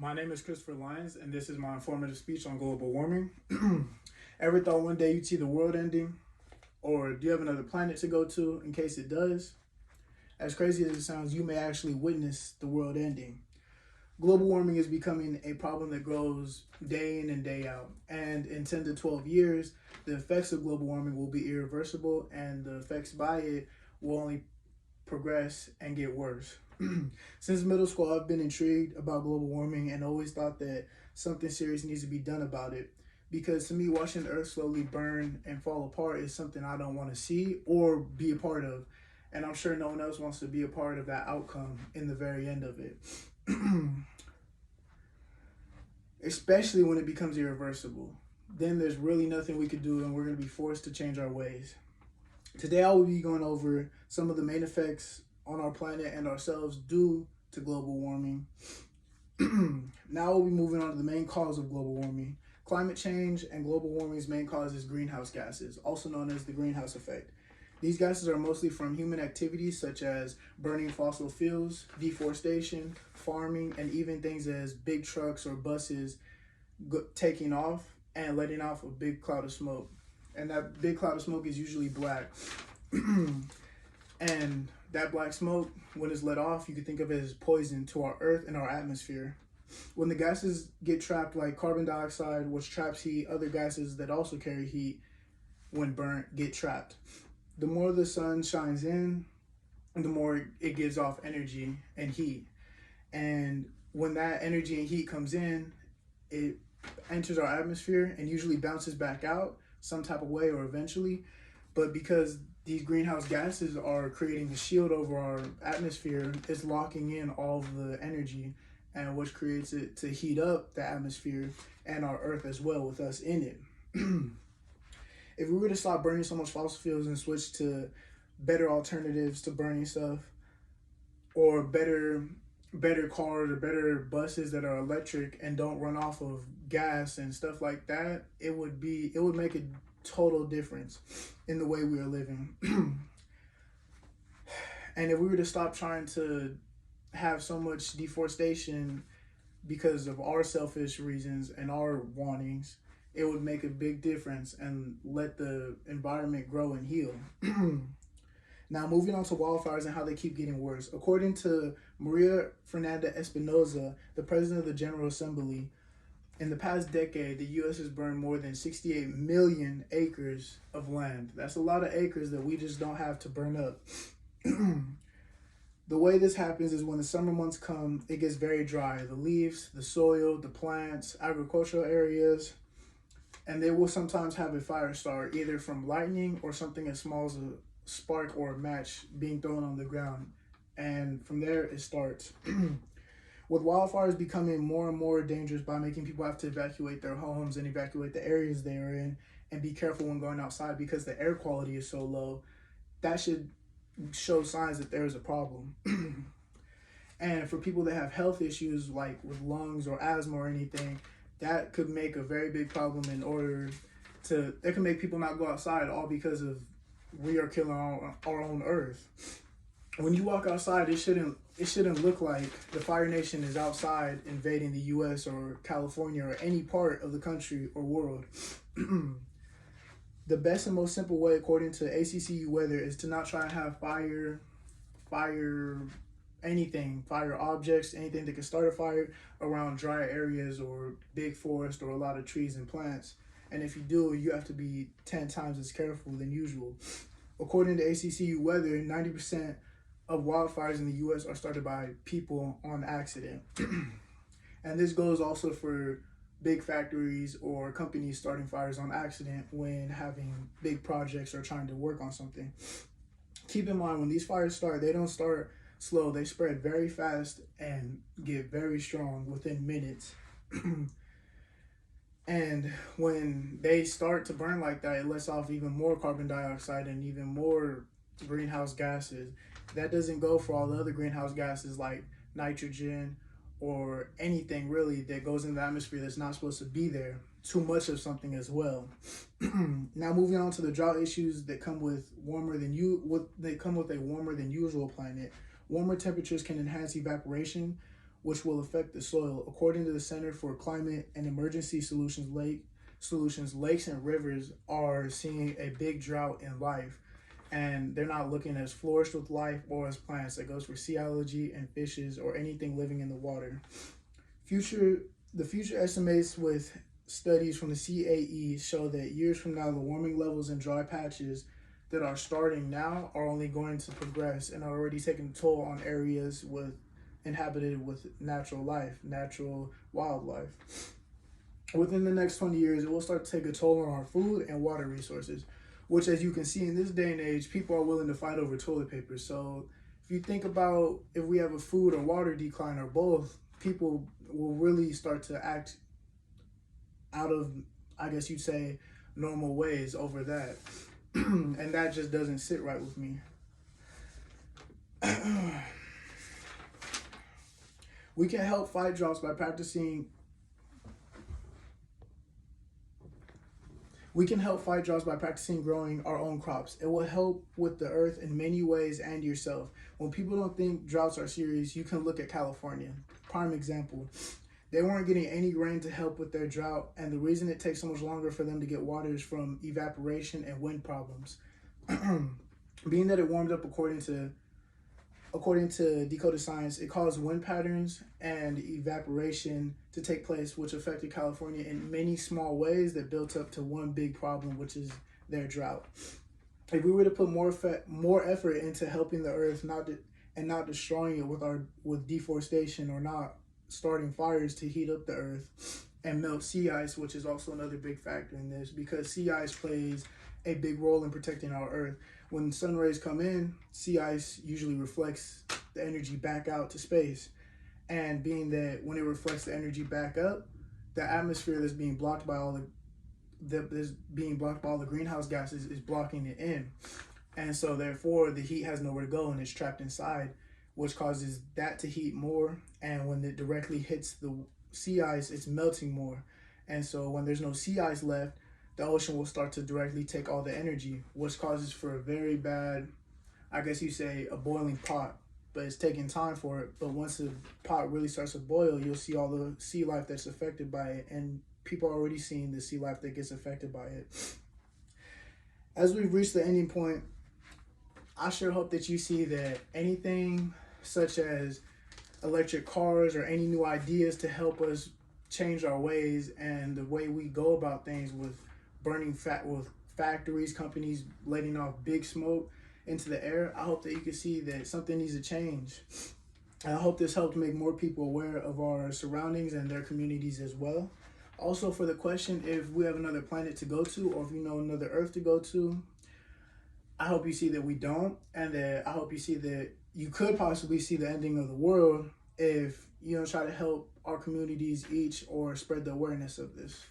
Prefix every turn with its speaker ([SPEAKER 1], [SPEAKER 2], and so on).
[SPEAKER 1] My name is Christopher Lyons, and this is my informative speech on global warming. Ever thought one day you'd see the world ending? Or do you have another planet to go to in case it does? As crazy as it sounds, you may actually witness the world ending. Global warming is becoming a problem that grows day in and day out. And in 10 to 12 years, the effects of global warming will be irreversible, and the effects by it will only progress and get worse. Since middle school, I've been intrigued about global warming and always thought that something serious needs to be done about it. Because to me, watching the earth slowly burn and fall apart is something I don't want to see or be a part of. And I'm sure no one else wants to be a part of that outcome in the very end of it. Especially when it becomes irreversible. Then there's really nothing we could do, and we're going to be forced to change our ways. Today, I will be going over some of the main effects on our planet and ourselves due to global warming. Now we'll be moving on to the main cause of global warming. Climate change and global warming's main cause is greenhouse gases, also known as the greenhouse effect. These gases are mostly from human activities such as burning fossil fuels, deforestation, farming, and even things as big trucks or buses taking off and letting off a big cloud of smoke. And that big cloud of smoke is usually black. And that black smoke, when it's let off, you can think of it as poison to our earth and our atmosphere. When the gases get trapped, like carbon dioxide, which traps heat, other gases that also carry heat when burnt get trapped. The more the sun shines in, the more it gives off energy and heat. And when that energy and heat comes in, it enters our atmosphere and usually bounces back out some type of way or eventually. But because these greenhouse gases are creating a shield over our atmosphere, it's locking in all of the energy, and which creates it to heat up the atmosphere and our earth as well with us in it. If we were to stop burning so much fossil fuels and switch to better alternatives to burning stuff, or better cars or better buses that are electric and don't run off of gas and stuff like that, it would make a total difference in the way we are living. And if we were to stop trying to have so much deforestation because of our selfish reasons and our wantings, it would make a big difference and let the environment grow and heal. Now, moving on to wildfires and how they keep getting worse. According to Maria Fernanda Espinosa, the president of the General Assembly, in the past decade, the U.S. has burned more than 68 million acres of land. That's a lot of acres that we just don't have to burn up. The way this happens is when the summer months come, it gets very dry. The leaves, the soil, the plants, agricultural areas, and they will sometimes have a fire start, either from lightning or something as small as a spark or a match being thrown on the ground. And from there, it starts. With wildfires becoming more and more dangerous by making people have to evacuate their homes and evacuate the areas they are in and be careful when going outside because the air quality is so low, that should show signs that there is a problem. And for people that have health issues like with lungs or asthma or anything, that could make a very big problem that can make people not go outside, all because of we are killing our own earth. When you walk outside, it shouldn't look like the Fire Nation is outside invading the U.S. or California or any part of the country or world. The best and most simple way, according to ACCU weather, is to not try and have fire objects, anything that can start a fire around dry areas or big forest or a lot of trees and plants. And if you do, you have to be 10 times as careful than usual. According to ACCU weather, 90% of wildfires in the U.S. are started by people on accident. And this goes also for big factories or companies starting fires on accident when having big projects or trying to work on something. Keep in mind, when these fires start, they don't start slow. They spread very fast and get very strong within minutes. And when they start to burn like that, it lets off even more carbon dioxide and even more greenhouse gases. That doesn't go for all the other greenhouse gases like nitrogen or anything really that goes in the atmosphere that's not supposed to be there. Too much of something as well. Now moving on to the drought issues that come with a warmer than usual planet. Warmer temperatures can enhance evaporation, which will affect the soil. According to the Center for Climate and Emergency Solutions, lakes and rivers are seeing a big drought in life, and they're not looking as flourished with life or as plants. That goes for sea algae and fishes or anything living in the water. The future estimates with studies from the CAE show that years from now, the warming levels in dry patches that are starting now are only going to progress and are already taking a toll on areas inhabited with natural life, natural wildlife. Within the next 20 years, it will start to take a toll on our food and water resources, which, as you can see in this day and age, people are willing to fight over toilet paper. So if you think about if we have a food or water decline or both, people will really start to act out of, I guess you'd say, normal ways over that. And that just doesn't sit right with me. We can help fight droughts by practicing growing our own crops. It will help with the earth in many ways and yourself. When people don't think droughts are serious, you can look at California. Prime example. They weren't getting any rain to help with their drought, and the reason it takes so much longer for them to get water is from evaporation and wind problems. Being that it warmed up according to Decoded Science, it caused wind patterns and evaporation to take place, which affected California in many small ways that built up to one big problem, which is their drought. If we were to put more effort into helping the earth, not destroying it with deforestation, or not starting fires to heat up the earth and melt sea ice, which is also another big factor in this, because sea ice plays a big role in protecting our earth. When sun rays come in, sea ice usually reflects the energy back out to space. And being that when it reflects the energy back up, the atmosphere that's being blocked by all the greenhouse gases is blocking it in. And so therefore the heat has nowhere to go and it's trapped inside, which causes that to heat more. And when it directly hits the sea ice, it's melting more. And so when there's no sea ice left, the ocean will start to directly take all the energy, which causes for a very bad, I guess you say, a boiling pot. But it's taking time for it. But once the pot really starts to boil, you'll see all the sea life that's affected by it. And people are already seeing the sea life that gets affected by it. As we've reached the ending point, I sure hope that you see that anything such as electric cars or any new ideas to help us change our ways and the way we go about things with with factories, companies letting off big smoke into the air, I hope that you can see that something needs to change. And I hope this helped make more people aware of our surroundings and their communities as well. Also, for the question, if we have another planet to go to, or if you know another Earth to go to, I hope you see that we don't, and that I hope you see that you could possibly see the ending of the world if you don't try to help our communities each or spread the awareness of this.